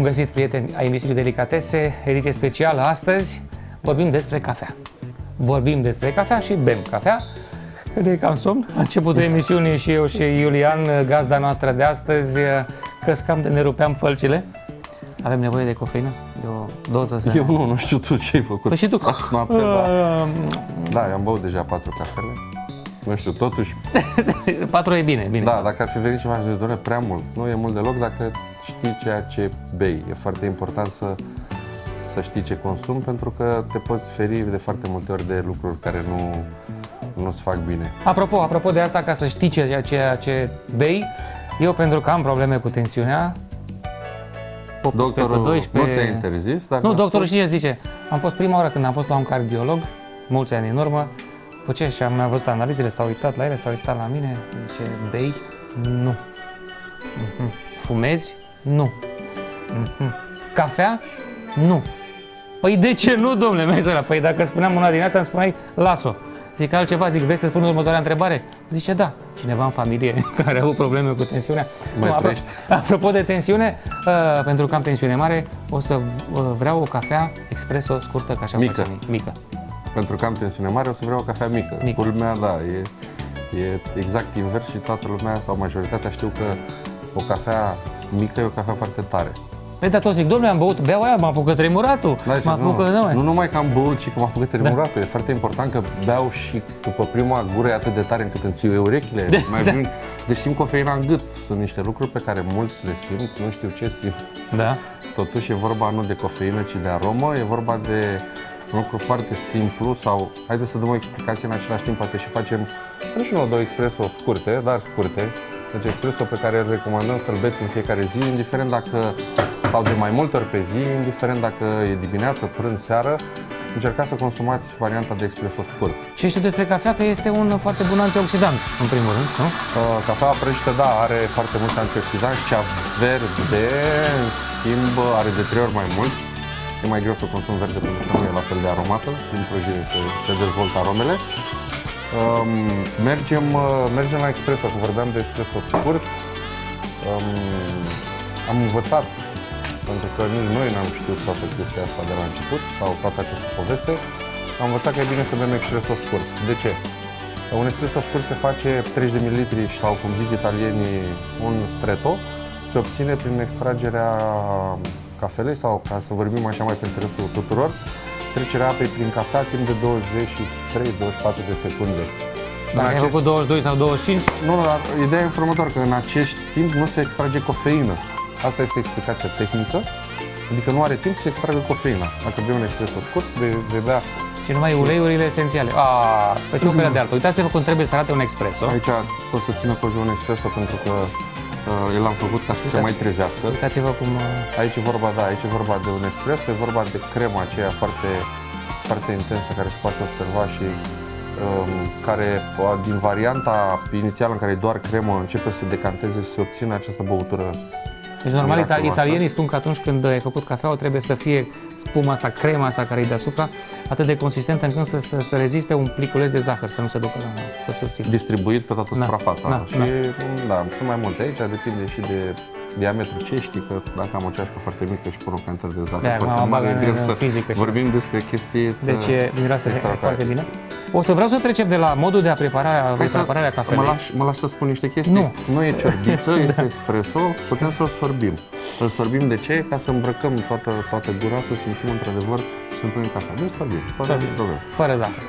găsit, prieteni ai emisiunii Delicatese, ediție specială. Astăzi vorbim despre cafea. Vorbim despre cafea și bem cafea. De cam somn. La începutul emisiunii și eu și Iulian, gazda noastră de astăzi, căscam de ne rupeam fălcile. Avem nevoie de cofeină? De o doză? Eu nu știu tu ce ai făcut. Păi și tu? Azi noapte, da, eu am băut deja 4 cafele. Nu știu, totuși... 4 e bine, bine. Da, dacă ar fi venit ceva și zis, doamne, prea mult. Nu e mult deloc dacă știi ceea ce bei. E foarte important să știi ce consumi, pentru că te poți feri de foarte multe ori de lucruri care nu-ți fac bine. Apropo de asta, ca să știi ceea ce bei, eu pentru că am probleme cu tensiunea, Doctorul 12, nu ți-a interzis? Nu, doctorul știe ce zice. Am fost prima oară când am fost la un cardiolog, mulți ani în urmă, cu ce și am văzut analizele, s-a uitat la ele, s-a uitat la mine, zice, bei? Nu. Fumezi? Nu. Cafea? Nu. Păi de ce nu, domnule Maisola? Păi dacă spuneam una din astea, îmi spuneai, las-o. Zic altceva, zic, vrei să spun următoarea întrebare? Zice, da. Cineva în familie care a avut probleme cu tensiunea? Apropo de tensiune, pentru că am tensiune mare, o să vreau o cafea espresso scurtă, ca așa mică. Pentru că am tensiune mare, o să vreau o cafea mică. Culmea, da, e exact invers și toată lumea sau majoritatea știu că o cafea mică e o cafea foarte tare. Păi, dar tot zic, domnule, am băut, beau aia, m-a apucat tremuratul. Nu numai că am băut și că m-a apucat tremuratul, e foarte important că beau și după prima gură e atât de tare încât îmi țiuie urechile. Deci simt cofeina în gât. Sunt niște lucruri pe care mulți le simt, nu știu ce simt. Da. Totuși e vorba nu de cofeină, ci de aromă, e vorba de un lucru foarte simplu sau, haideți să dăm o explicație în același timp, poate și facem, nu știu, 2 espresso scurte, dar scurte. Deci espresso pe care îl recomandăm să-l beți în fiecare zi, indiferent dacă, sau de mai multe ori pe zi, indiferent dacă e dimineață, prânz, seară, încercați să consumați varianta de espresso scurt. Ce știu despre cafea? Că este un foarte bun antioxidant, în primul rând, nu? Cafeaua prăjită, da, are foarte mulți antioxidanți, cea verde, în schimb, are de 3 ori mai mulți. E mai greu să consumi verde pentru că nu e la fel de aromată, în prăjire se dezvoltă aromele. Mergem la espresso, că vorbeam de espresso scurt. Am învățat, pentru că nici noi n-am știut toată chestia asta de la început, sau toată această poveste. Am învățat că e bine să bem espresso scurt. De ce? Un espresso scurt se face 30 de ml sau, cum zic italienii, un stretto. Se obține prin extragerea cafelei sau, ca să vorbim așa mai pe înțelesul tuturor, trecerea apei prin cafea timp de 23-24 de secunde. Dacă ai făcut 22 sau 25? Nu, dar ideea e următoare, că în acest timp nu se extrage cofeină. Asta este explicația tehnică, adică nu are timp să se extragă cofeina. Dacă bei un espresso scurt, vei bea... Și numai uleiurile esențiale. Păi ce operă de altă. Uitați-vă cum trebuie să arate un espresso. Aici o să țină cojul un espresso pentru că el l-am făcut ca să se mai trezească. Uitați-vă cum... Aici e vorba de un espresso, e vorba de crema aceea foarte, foarte intensă care se poate observa și care din varianta inițială în care e doar cremă începe să se decanteze și să obțină această băutură. Deci normal italienii spun că atunci când ai făcut cafeaua trebuie să fie spuma asta, crema asta care e deasupra atât de consistentă încât să reziste un pliculeț de zahăr, să nu se ducă să susțină. Distribuit pe toată suprafața. Sunt mai multe aici, depinde și de diametru ce știi, că dacă am o ceașcă foarte mică și pun o cantitate de zahăr foarte mare, e greu să vorbim despre chestii. Deci miroase foarte bine. O să vreau să trecem de la modul de prepararea cafelei. Mă lași să spun niște chestii? Nu e ciorbiță, este espresso, putem să-l sorbim. Îl sorbim de ce? Ca să îmbrăcăm toată gura, să simțim într-adevăr și să punem cafea. Deci sorbim, fără probleme. Fără zahăr.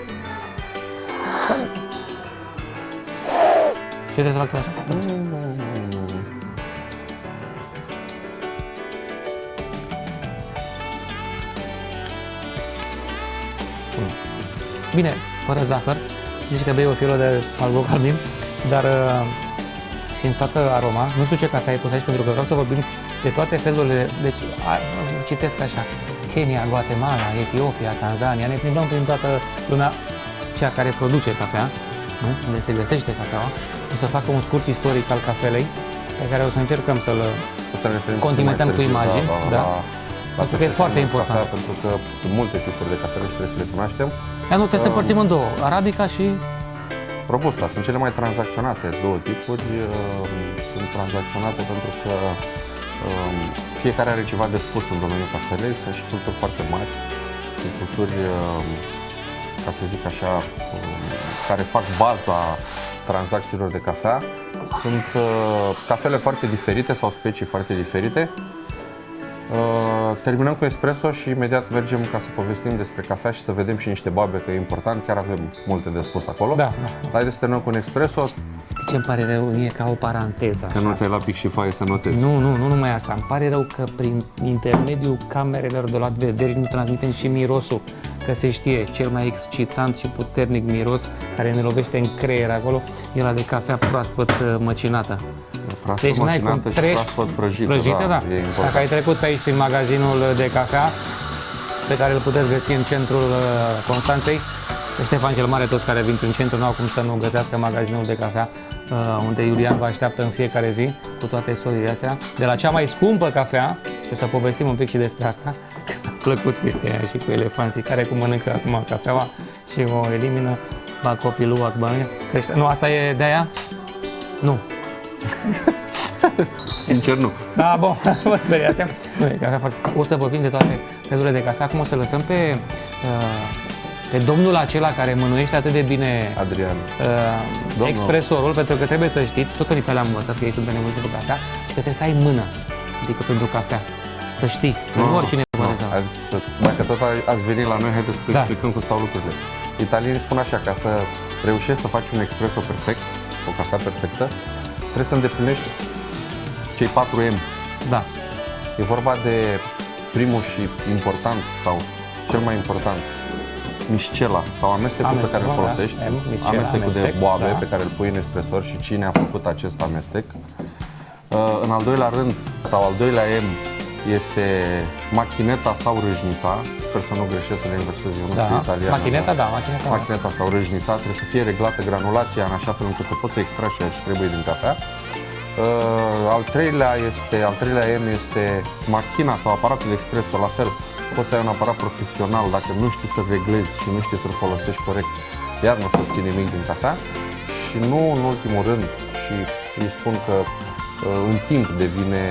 Ce trebuie să fac tu așa? Bine, fără zahăr, zici că bei o firă de albocalmin, dar simt toată aroma. Nu știu ce cafea ai pus aici, pentru că vreau să vorbim de toate felurile. Deci, citesc așa, Kenya, Guatemala, Etiopia, Tanzania, ne plimbăm prin toată lumea, cea care produce cafea, unde se găsește cafeaua. O să facă un scurt istoric al cafelei, pe care o să încercăm să-l condimentăm cu imagini. Pentru că e foarte important. Cafea, pentru că sunt multe tipuri de cafele și trebuie să le cunoaștem. Nu, trebuie să împărțim în două, Arabica și Robusta. Sunt cele mai tranzacționate două tipuri. Sunt tranzacționate pentru că Fiecare are ceva de spus în domeniul cafelei, sunt și culturi foarte mari, sunt culturi, ca să zic așa, care fac baza tranzacțiilor de cafea. Sunt cafele foarte diferite sau specii foarte diferite. Terminăm cu espresso și imediat mergem ca să povestim despre cafea și să vedem și niște babe, că e important, chiar avem multe de spus acolo. Da. Haideți să terminăm cu un espresso. Ce îmi pare rău, e ca o paranteză. Că nu ți-ai luat pic și foaie să notezi. Nu numai asta. Îmi pare rău că prin intermediul camerelor de luat vederi nu transmitem și mirosul. Că se știe, cel mai excitant și puternic miros care ne lovește în creier acolo e ăla de cafea proaspăt măcinată. Proaspăt măcinată și proaspăt prăjită, da. E important. Dacă ai trecut pe aici prin magazinul de cafea, pe care îl puteți găsi în centrul Constanței, Ștefan cel Mare, toți care vin prin centru n-au cum să nu găsească magazinul de cafea, unde Iulian vă așteaptă în fiecare zi cu toate istoriile astea, de la cea mai scumpă cafea, și o să povestim un pic și despre asta, că mi-a plăcut chestia aia și cu elefanții care mănâncă acum cafeaua și o elimină, ba copilul, crește. Nu, asta e de aia? Nu. Sincer, nu. Da, bun, vă speriați. Nu, e cafea foarte... O să vorbim de toate felurile de cafea. Acum o să lăsăm pe domnul acela care mânuiește atât de bine Adrian. expresorul, pentru că trebuie să știți, tot pe le-am învățat, că ei sunt nevoiți pentru cafea, că trebuie să ai mână, adică pentru cafea. Să știi, că nu oricine poate să... Dacă tot ați venit la noi, haideți să explicăm cum stau lucrurile. Italienii spun așa, ca să reușești să faci un espresso perfect, o cafea perfectă, trebuie să îndeplinești cei 4 M. Da. E vorba de primul și important, sau cel mai important, miscela sau amestecul pe care îl folosești, amestecul de boabe pe care îl pui în espresor și cine a făcut acest amestec. În al doilea rând, sau al doilea M, este machineta sau râșnița. Sper să nu greșesc, să le inversez, eu nu știu italiană. Machineta sau râșnița trebuie să fie reglată granulația în așa fel încât să poți să extragi ceea ce trebuie din cafea. Al treilea M este machina sau aparatul de espresso, la fel. Poți să ai un aparat profesional, dacă nu știi să reglezi și nu știi să-l folosești corect, iar nu o să obții nimic din cafea. Și nu în ultimul rând, și îi spun că în timp devine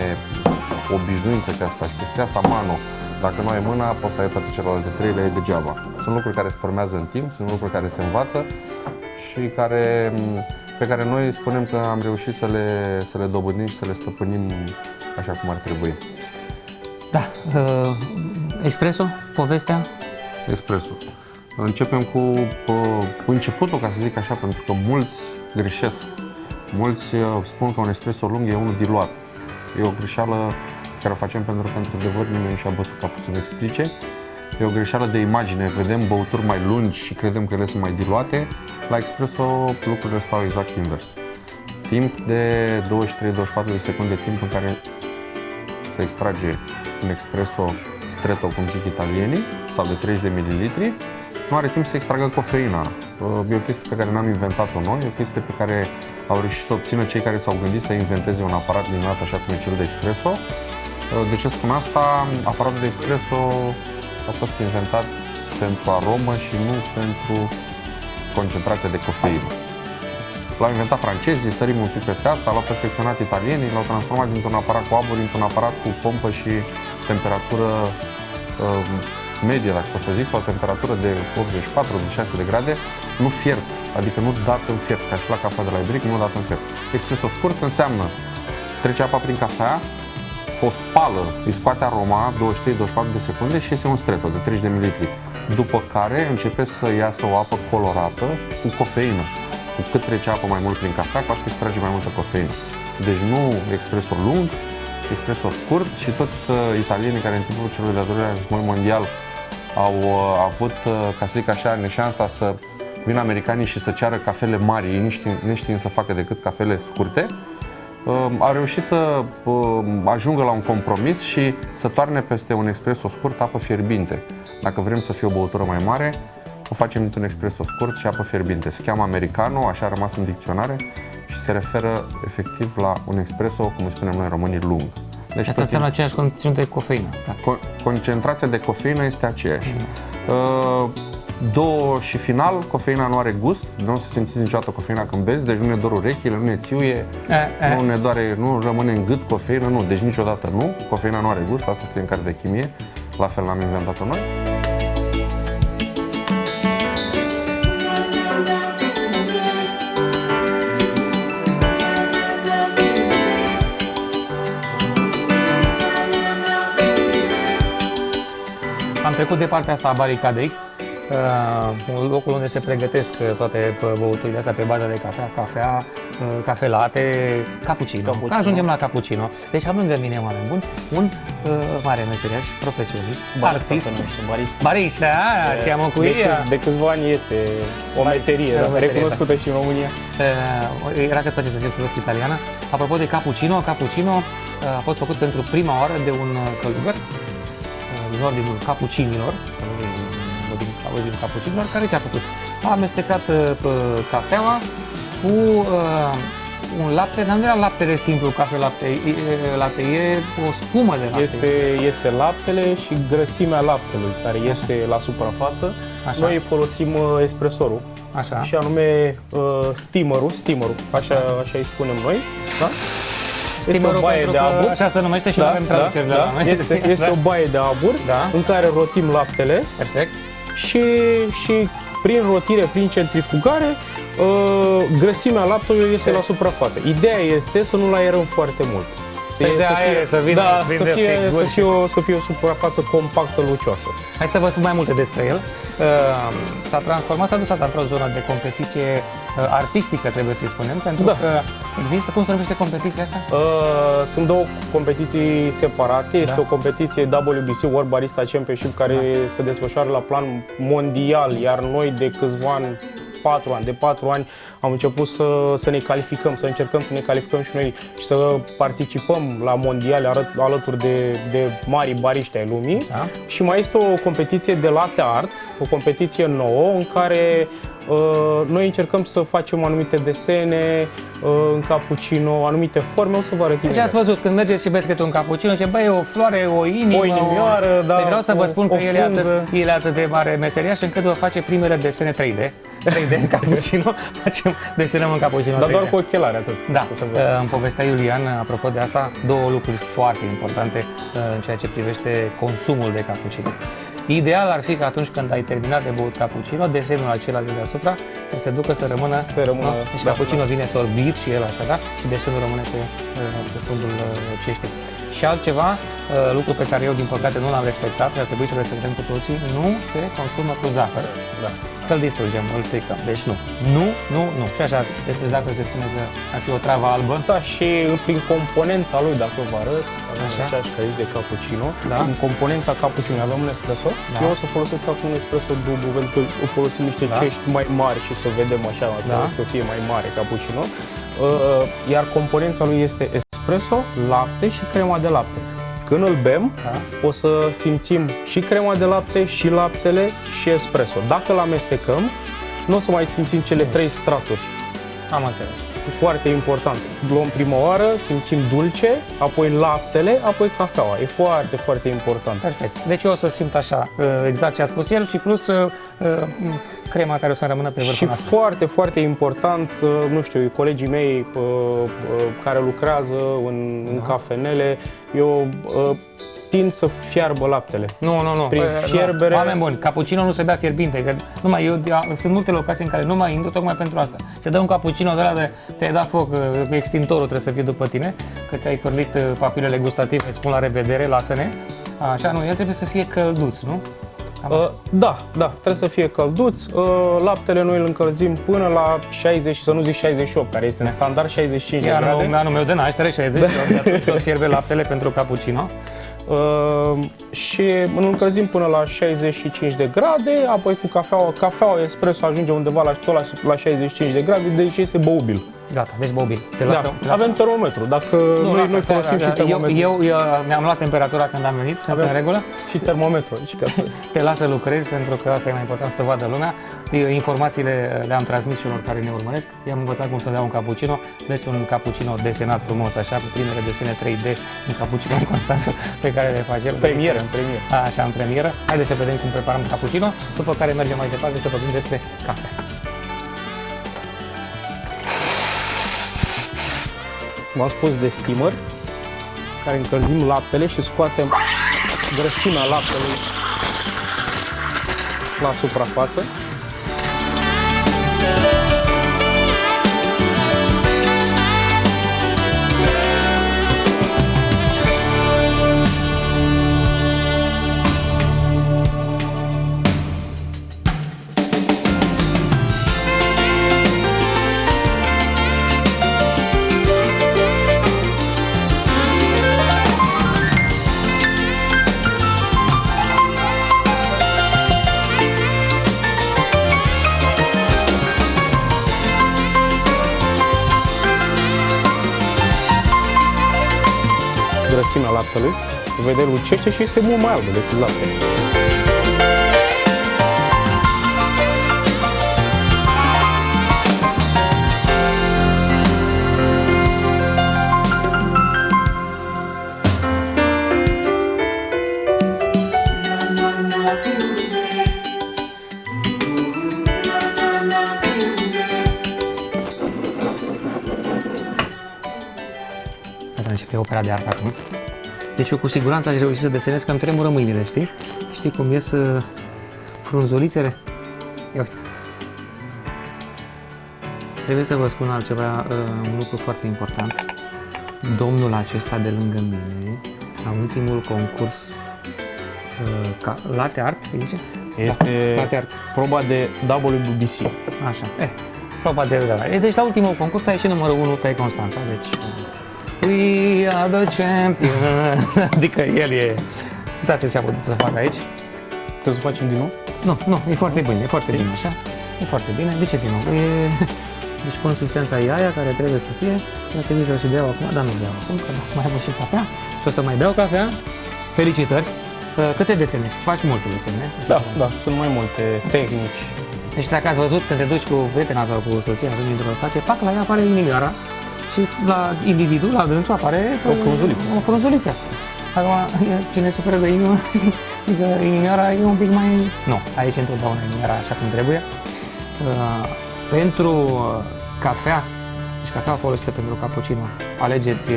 obișnuință ca să faci chestia asta, mano. Dacă nu ai mâna, poți să ai toate celelalte trei, le ai degeaba. Sunt lucruri care se formează în timp, sunt lucruri care se învață și pe care noi spunem că am reușit să le dobândim și să le stăpânim așa cum ar trebui. Da. Espresso, povestea? Espresso. Începem cu începutul, ca să zic așa, pentru că mulți greșesc. Mulți spun că un espresso lung e unul diluat. E o greșeală care o facem pentru că, într-adevăr, nimeni nu și-a bătut capul să ne explice. E o greșeală de imagine. Vedem băuturi mai lungi și credem că ele sunt mai diluate. La espresso lucrurile stau exact invers. Timp de 23-24 de secunde, timp în care se extrage un espresso stretto, cum zic italienii, sau de 30 de mililitri, nu are timp să extragă cofeina. E o chestie pe care n-am inventat-o noi, e o chestie pe care au reușit să obțină cei care s-au gândit să inventeze un aparat minunat așa cum e cel de espresso. De ce spun asta? Aparatul de espresso a fost inventat pentru aromă și nu pentru concentrația de cofeină. L-au inventat francezii, sărim un pic peste asta, l-au perfecționat italienii, l-au transformat dintr-un aparat cu aburi într-un aparat cu pompă și temperatură medie, dacă pot să zic, sau temperatură de 84-86 de grade, nu fiert, adică nu dat în fiert, ca și la cafea de la Ibric, nu dat în fiert. Espresso scurt înseamnă trece apa prin cafea, o spală, îi scoate aroma, 23-24 de secunde și iese un stretto de 30 de mililitri. După care începe să iasă o apă colorată cu cofeină. Cu cât trece apă mai mult prin cafea, cu atât extrage mai multă cofeină. Deci nu espresso lung, espresso scurt și tot italienii care în timpul celui de-al doilea război mondial au avut, ca să zic așa, neșansa să vină americanii și să ceară cafele mari, ei neștiind să facă decât cafele scurte, au reușit să ajungă la un compromis și să toarne peste un espresso scurt apă fierbinte. Dacă vrem să fie o băutură mai mare, o facem dintr-un espresso scurt și apă fierbinte. Se cheamă americano, așa a rămas în dicționare și se referă efectiv la un espresso, cum îi spunem noi românii, lung. Deci asta înseamnă aceeași conținut de cofeină. Da. Concentrația de cofeină este aceeași. Și final, cofeina nu are gust, nu o să simțiți niciodată cofeina când beți, deci nu ne dor urechile, nu ne țiuie, nu ne doare, nu rămâne în gât cofeină, nu, deci niciodată nu. Cofeina nu are gust, asta scrie în carte de chimie, la fel l-am inventat-o noi. Am trecut de partea asta a baricadei, locul unde se pregătesc toate băuturile astea pe bază de cafea, cafe latte, cappuccino. Ajungem la cappuccino. Deci am lângă mine, oameni buni, un mare meseriaș, profesionist, artist, barista, și am cu de câțiva ani este o meserie recunoscută și în România. Era că place să vorbesc italiană. Apropo de cappuccino, a fost făcut pentru prima oară de un călugăr din ordinul cappuccinilor, din cappuccinilor, care ce-a făcut? A amestecat cafeaua cu un lapte, dar nu era laptele simplu, lapte, e o spumă de lapte. Este laptele și grăsimea laptelui care iese la suprafață. Așa. Noi folosim espresorul. Așa. Și anume steamerul, așa îi spunem noi. Da? Este o baie de abur. Așa se numește și avem traduceri la noi. Este o baie de abur în care rotim laptele. Perfect. Și prin rotire, prin centrifugare, grăsimea laptelui iese la suprafață. Ideea este să nu-l aerăm foarte mult. Să fie o suprafață compactă, lucioasă. Hai să vă spun mai multe despre el. S-a dus asta într-o zonă de competiție artistică, trebuie să-i spunem, pentru că există, cum se numește competiția asta? Sunt două competiții separate. Este o competiție WBC, World Barista Championship, care se desfășoară la plan mondial, iar noi de câțiva ani, de 4 ani am început să ne calificăm, să încercăm să ne calificăm și noi și să participăm la mondiale alături de mari bariști ai lumii. Și mai este o competiție de latte art, o competiție nouă în care noi încercăm să facem anumite desene în cappuccino, anumite forme, o să vă arăt. Deci ați văzut, când mergeți și beți câte un cappuccino, și băi, o floare, o inimioară, deci vreau să vă spun că el e atât de mare meseriaș încât vă face primele desene 3D. 3D în cappuccino, desenăm în cappuccino. Dar doar cu ochelari, atât. Da, îmi povestea Iulian, apropo de asta, două lucruri foarte importante în ceea ce privește consumul de cappuccino. Ideal ar fi că atunci când ai terminat de băut cappuccino, desenul acela de deasupra să se ducă să rămână. Deci cappuccino vine sorbit și el așa, da? Și desenul rămâne pe fundul ceștei. Și altceva, lucru pe care eu din păcate nu l-am respectat, și ar trebui să l respectăm cu toții, nu se consumă cu zahăr. Îl distrugem, îl stricăm. Deci nu. Și așa, despre zahăr se spune că ar fi o travă albă. Da, și prin componența lui, dacă vă arăt, aceeași ca aici de cappuccino, în componența cappuccino avem un espresso. Eu o să folosesc acum un espresso dublu, pentru că folosim niște cești mai mari și să vedem așa, să fie mai mare cappuccino. Iar componența lui este espresso, lapte și crema de lapte. Când îl bem, o să simțim și crema de lapte, și laptele, și espresso. Dacă îl amestecăm, nu o să mai simțim cele 3 straturi. Am înțeles. Foarte important. Luăm prima oară, simțim dulce, apoi laptele, apoi cafeaua. E foarte, foarte important. Perfect. Deci eu o să simt așa, exact ce a spus el, și plus crema care o să rămână pe vârful. Și foarte, foarte important, nu știu, colegii mei care lucrează în cafenele, eu tind să fiarbă laptele. Nu. Prin fierbere. Oameni buni, cappuccino nu se bea fierbinte, că sunt multe locații în care nu mai intru tocmai pentru asta. Se dă un cappuccino de ăla de ți-ai dat foc, extintorul trebuie să fie după tine, că te-ai părlit papilele gustative, spun la revedere, lasă-ne. Așa, nu, el trebuie să fie călduț, nu? Da, trebuie să fie călduț. Laptele noi îl încălzim până la 60, să nu zic 68, care este în standard 65 de grade. Iar anul meu de naștere, 68, de atunci când fierbe laptele pentru cappuccino. Și îl încălzim până la 65 de grade, apoi cu cafeaua espresso ajunge undeva la 65 de grade, deci este băubil. Gata, deci mobil. Da, avem termometru. Dacă noi folosim și termometru. Eu mi-am luat temperatura când am venit, sunt în regulă. Și termometru aici, ca să... Te las să lucrezi, pentru că asta e mai important, să vadă lumea. Informațiile le-am transmis celor care ne urmăresc. I-am învățat cum să dea un cappuccino. Vedeți un cappuccino desenat frumos, așa, cu primele desene 3D, un cappuccino în Constanța pe care le face el. Premieră, în premieră. Așa, în premieră. Haideți să vedem cum preparăm cappuccino, după care mergem mai departe să vorbim despre cafea. V-am spus de steamer, care încălzim laptele și scoatem grăsimea laptelui la suprafață. Grăsimea laptelui, se vede lucește și este mult mai albă decât lapte. Începe opera de artă acum. Deci eu cu siguranță aș reuși să desenez că îmi tremură mâinile, știi? Știi cum ies frunzulițele? Ia uite. Trebuie să vă spun altceva, un lucru foarte important. Domnul acesta de lângă mine, la ultimul concurs Latte Art, îi zice? Este Latte Art. proba de WBC. Așa. Proba de... Deci la ultimul concurs a ieșit numărul 1 pe Constanța, deci... We are the champion. Adică el e... Uitați-l ce a putut să facă aici. Trebuie să facem din nou? Nu, e foarte bine, e foarte bine, așa. E foarte bine. De ce din nou? Deci consistența e aia care trebuie să fie. Ar trebui să și beau acum, dar nu beau acum, că mai am și cafea. Și o să mai beau cafea. Felicitări. Câte desene? Faci multe desene? Da, sunt mai multe tehnici. Deci dacă ați văzut când te duci cu prietena sau cu soția într-o locație, pac, la ea apare inimioara. Și la individul, la dânsul, apare o frunzuliță. Acum, cine suferă de inimă, știi, adică inimioara e un pic mai... Nu, aici întotdeauna inimioara așa cum trebuie. Pentru cafea, deci cafea folosită pentru cappuccino, alegeți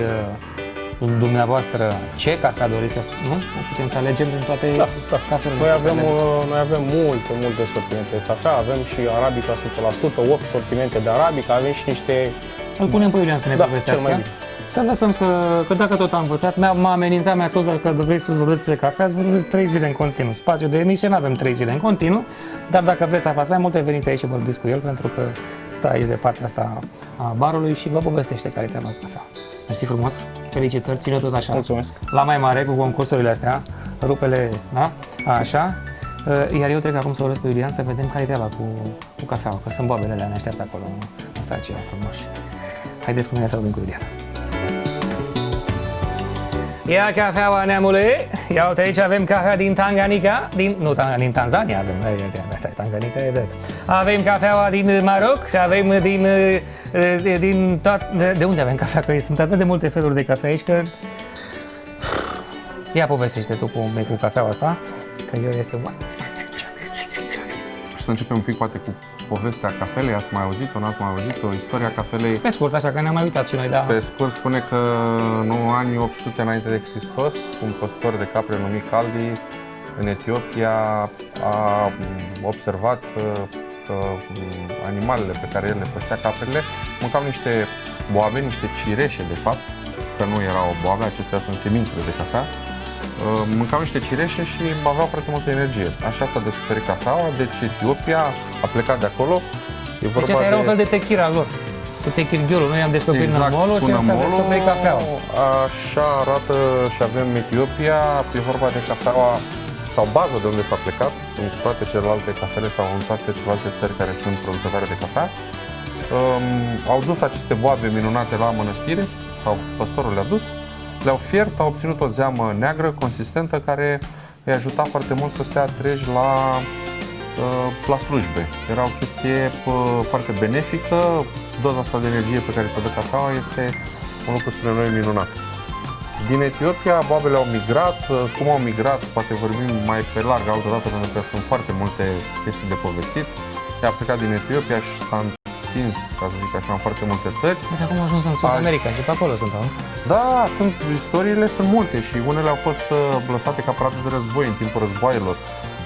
dumneavoastră ce cafea doriți să... Nu? Putem să alegem din toate cafelele. Noi avem multe sortimente de cafea, avem și arabica 100%, 8 sortimente de arabica, avem și niște... Îl punem pe Iulian să ne povestească. Să lăsăm că dacă tot am învățat, m-a amenințat, mi-a spus că vrei să-ți vorbesc despre cafea, să vorbesc 3 zile în continuu. Spațiu de emisie nu avem 3 zile în continuu, dar dacă vreți să faceți mai multe, veniți aici și vorbiți cu el, pentru că stă aici de partea asta a barului și vă povestește care e treaba cu cafea. Mersi frumos, felicitări, ține tot așa. Mulțumesc. La mai mare cu concursurile astea, rupele, da? Așa. Iar eu trec acum să vorbesc cu Iulian să vedem care e treaba cu cafeaua, că sunt boabele alea, ne așteaptă acolo, asta aceea frumoși. Haideți cu mine să vorbim cu Iulian. Ia cafeaua, neamule! Ia uite, aici avem cafea din Tanganyika, din Tanzania avem, asta e Tanganyika, e de asta. Avem cafeaua din Maroc, avem de unde avem cafea? Că sunt atât de multe feluri de cafea aici că... Ia povestește tu cu cafeaua asta, că eu este un... Și să începem un pic poate cu povestea cafelei, ați mai auzit-o, n-ați mai auzit-o, istoria cafelei. Pe scurt, așa că ne-am mai uitat și noi, da. Pe scurt spune că în anii 800 înainte de Hristos, un păstor de capre numit Caldi în Etiopia a observat că animalele pe care el le păștea, caprele, mâncau niște boabe, niște cireșe de fapt, că nu erau boabe, acestea sunt semințele de cafea. Mâncau niște cireșe și aveau foarte multă energie. Așa s-a descoperit cafeaua, deci Etiopia a plecat de acolo. E vorba deci asta era un fel de tequila lor, cu tequilghiolul. Noi am descoperit nămolul și am descoperit cafeaua. Așa arată și avem Etiopia, e vorba de cafeaua sau bază de unde s-a plecat în toate celelalte cafele sau în toate celelalte țări care sunt producătoare de cafea. Au dus aceste boabe minunate la mănăstire, sau păstorul le-a dus, le-au fiert, au obținut o zeamă neagră, consistentă, care îi ajuta foarte mult să stea treji la slujbe. Era o chestie foarte benefică, doza asta de energie pe care ți-o dă cafeaua este un lucru spre noi minunat. Din Etiopia, boabele au migrat. Cum au migrat, poate vorbim mai pe larg altă dată, pentru că sunt foarte multe chestii de povestit. Ea a plecat din Etiopia și s-a întins, ca să zic așa, în foarte multe țări. Uite, acum au ajuns în Sud America și pe acolo sunt, Da, istoriile sunt multe și unele au fost lăsate ca pradă de război în timpul războaielor.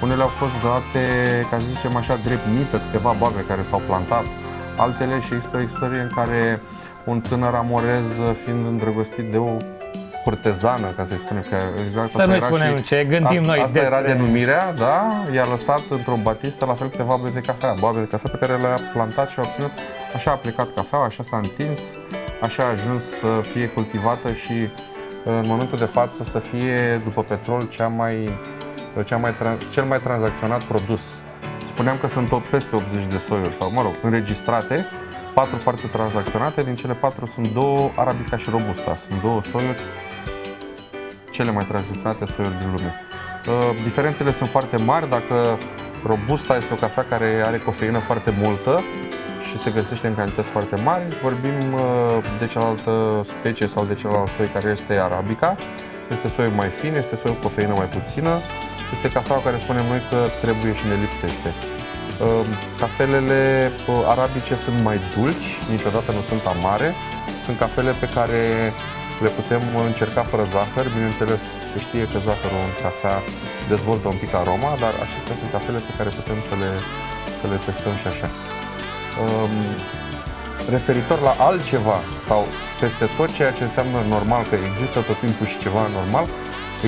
Unele au fost date, ca să zicem așa, drept mită, câteva boabe care s-au plantat. Altele și există o istorie în care un tânăr amorez, fiind îndrăgostit de o curtezană, ca să-i spunem, că exact asta nu spunem ce gândim noi asta era denumirea, da? I-a lăsat într-o batistă la fel câteva boabe de cafea, pe care le-a plantat și a obținut. Așa a plecat cafeaua, așa s-a întins, așa a ajuns să fie cultivată și în momentul de față să fie, după petrol, cel mai tranzacționat produs. Spuneam că sunt peste 80 de soiuri, sau mă rog, înregistrate, 4 foarte tranzacționate, din cele 4 sunt 2 Arabica și Robusta, sunt 2 soiuri, cele mai tranzacționate soiuri din lume. Diferențele sunt foarte mari, dacă Robusta este o cafea care are cofeină foarte multă și se găsește în cantități foarte mari, vorbim de cealaltă specie sau de celălalt soi care este Arabica, este soiul mai fin, este soiul cu cofeină mai puțină, este cafeaua care spunem noi că trebuie și ne lipsește. Cafelele arabice sunt mai dulci, niciodată nu sunt amare. Sunt cafele pe care le putem încerca fără zahăr. Bineînțeles, se știe că zahărul în cafea dezvoltă un pic aroma, dar acestea sunt cafele pe care putem să le testăm și așa. Referitor la altceva sau peste tot ceea ce înseamnă normal, că există tot timpul și ceva normal,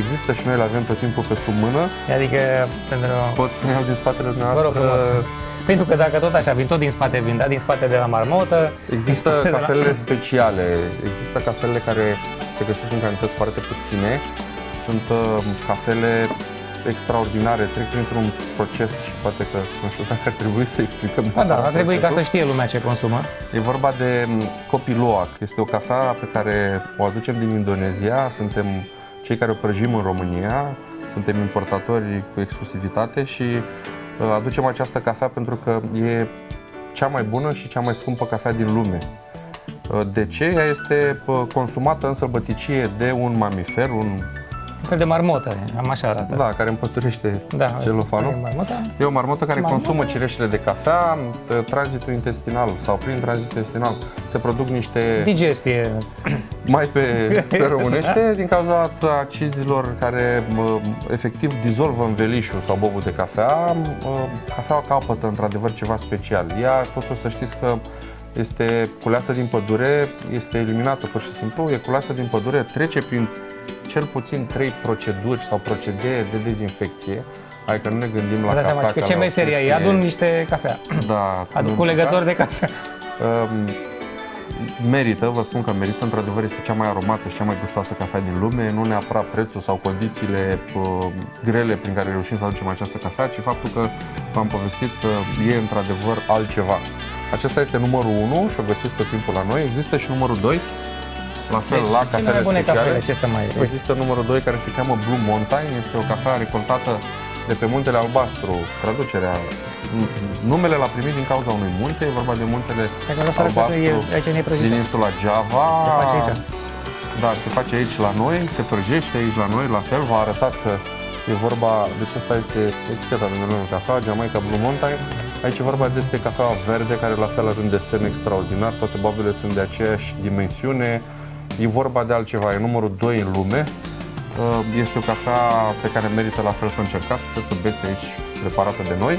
există și noi le avem tot timpul pe sub mână. Adică, pentru... Pot să ne iau din spatele dumneavoastră. Pentru că dacă tot așa vin, tot din spate vin, da? Din spate de la marmotă. Există cafelele speciale, există cafele care se găsesc în cantități foarte puține. Sunt cafele extraordinare, trec printr-un proces și poate că, nu știu dacă ar trebui să explicăm. Da, ar trebui ca să știe lumea ce consumă. E vorba de Kopi Luwak. Este o cafea pe care o aducem din Indonezia. Suntem cei care o prăjim în România. Suntem importatori cu exclusivitate și aducem această cafea pentru că e cea mai bună și cea mai scumpă cafea din lume. De ce? Ea este consumată în sălbăticie de un mamifer, un fel de marmotă, am așa arată. Da, care împăturește celofanul. E o marmotă care consumă cireșele de cafea, tranzitul intestinal sau prin tranzitul intestinal se produc niște... digestie. Mai pe românește, din cauza acizilor care efectiv dizolvă învelișul sau bobul de cafea, cafeaua capătă într-adevăr ceva special. Ea, totuși, să știți că este culeasă din pădure, este eliminată pur și simplu, e culeasă din pădure, trece prin cel puțin 3 proceduri sau procedee de dezinfecție. Adică nu ne gândim la cafea că ce meserie e? Adun niște cafea. Da. Adun culegător de cafea. Merită, vă spun că merită, într-adevăr este cea mai aromată și cea mai gustoasă cafea din lume, nu neapărat prețul sau condițiile grele prin care reușim să aducem această cafea, ci faptul că v-am povestit că e într-adevăr altceva. Acesta este numărul 1 și o găsiți tot timpul la noi. Există și numărul 2, la fel la cafele speciale. Există numărul 2 care se cheamă Blue Mountain, este o cafea recoltată de pe Muntele Albastru, traducerea. Numele l-a primit din cauza unui munte, e vorba de Muntele Albastru din insula Java. Da, se face aici la noi, se prăjește aici la noi, la fel, v-a arătat că e vorba, deci asta este eticheta de nume cafea, Jamaica Blue Mountain. Aici e vorba de cafea verde, care la fel are un desen extraordinar, toate boabele sunt de aceeași dimensiune. E vorba de altceva, e numărul 2 în lume. Este o cafea pe care merită la fel să încercați, puteți să beți aici, preparată de noi.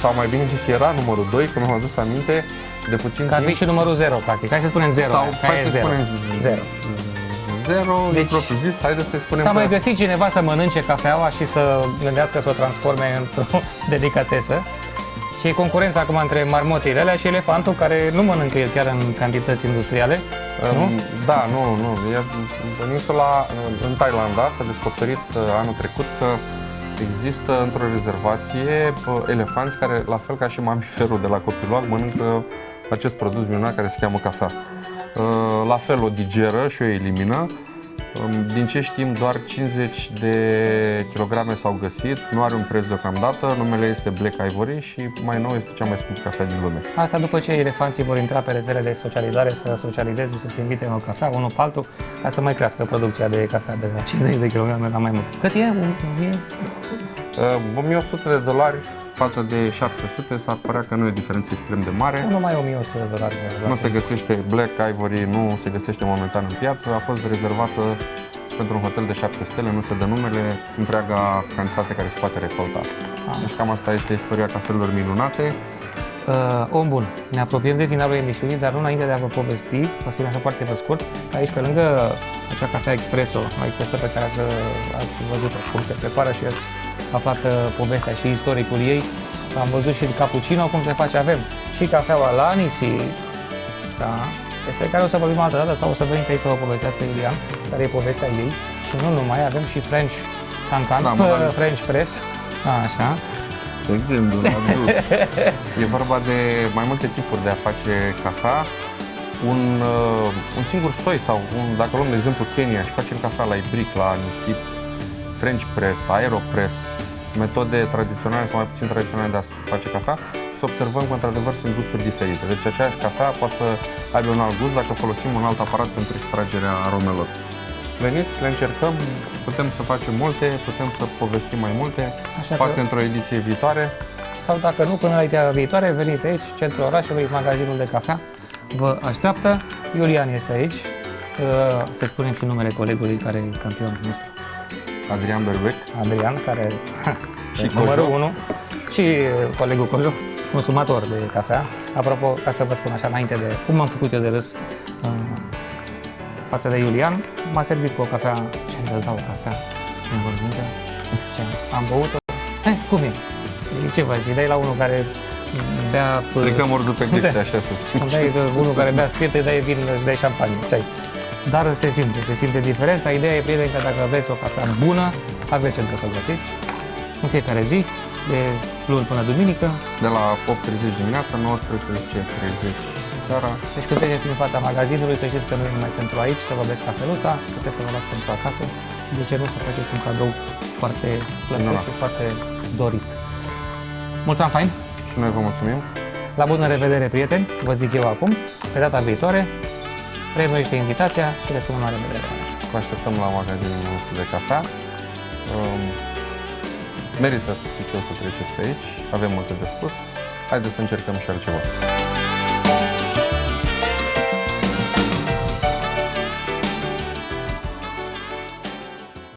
Sau mai bine zis, era numărul 2, că mi-am adus aminte de puțin timp. Că ar fi și numărul 0, practic. Hai să spunem 0. Sau hai să spunem 0, deci, propriu zis, haideți să spunem. S-a mai găsit cineva să mănânce cafeaua și să gândească să o transforme într-o delicatesă. Și e concurența acum între marmotile alea și elefantul, care nu mănâncă el chiar în cantități industriale. Nu? Da, nu. În insula, în Thailanda, s-a descoperit anul trecut că există într-o rezervație elefanți care, la fel ca și mamiferul de la Kopi Luwak, mănâncă acest produs minunat care se cheamă cafea. La fel o digeră și o elimină. Din ce știm, doar 50 de kilograme s-au găsit, nu are un preț deocamdată, numele este Black Ivory și mai nou este cea mai scumpă cafea din lume. Asta după ce elefanții vor intra pe rețele de socializare, să socializeze, să se invite în o cafea, unul pe altul, ca să mai crească producția de cafea de la 50 de kilograme la mai mult. Cât e? 1100 de dolari față de 700, s-ar părea că nu e o diferență extrem de mare. Nu mai 1100 de dolari. Nu se găsește Black Ivory, nu se găsește momentan în piață, a fost rezervată pentru un hotel de 7 stele, nu se dă numele, întreaga cantitate care se poate recolta. Deci cam asta este istoria cafelor minunate. Om bun, ne apropiem de finalul emisiunii, dar nu înainte de a vă povesti, vă spun așa foarte pe scurt, că aici pe lângă acea cafea espresso, pe care ați văzut-o, cum se prepară și ați aflat povestea și istoricul ei, am văzut și cappuccino, cum se face, avem și cafeaua la Nisi, da, despre care o să vorbim altă dată sau o să venim aici să vă povestească Iulian, care e povestea ei și nu numai, avem și French Cancan, French Press, așa. Se gândul la E vorba de mai multe tipuri de a face cafea. Un singur soi sau, dacă luăm de exemplu Kenya și facem cafea la ibric, la nisip, French Press, Aeropress, metode tradiționale sau mai puțin tradiționale de a face cafea, să observăm că într-adevăr sunt gusturi diferite. Deci aceeași cafea poate să aibă un alt gust dacă folosim un alt aparat pentru extragerea aromelor. Veniți, le încercăm, putem să facem multe, putem să povestim mai multe, poate într-o ediție viitoare. Sau dacă nu, până la ediția viitoare, veniți aici, centrul orașului, magazinul de cafea, vă așteaptă. Iulian este aici, să spunem și numele colegului care e campionul nostru. Adrian Berbec. Adrian, care și numărul 1 și colegul Cojo, consumator de cafea. Apropo, ca să vă spun așa înainte de cum am făcut eu de râs față de Iulian, m-a servit cu o cafea, ce să-ți dau o cafea învălvită, am băut-o, cum e? Ce faci? Îi dai la unul care bea... Stricăm orzul pe ghește, așa să îmi dai unul care bea spirit, îi dai vin, îi dai șampanie, ce-ai? Dar se simte diferența. Ideea e, prieteni, că dacă aveți o cafea bună, aveți unde să o găsiți în fiecare zi, de luni până duminică. De la 8:30 dimineața, 19:30 seara. Deci când treceți din fața magazinului, să știți că nu e numai pentru aici, să vă beți cafeluța, puteți să vă luați pentru acasă. De ce nu să faceți un cadou foarte plăcut și foarte dorit. Mulți ani fain! Și noi vă mulțumim! La bună revedere, prieteni! Vă zic eu acum, pe data viitoare, reînnoiește invitația și le spun la revedere! Vă așteptăm la magazinul nostru de cafea. Merită, zic eu, să treceți pe aici, avem multe de spus. Haideți să încercăm și altceva.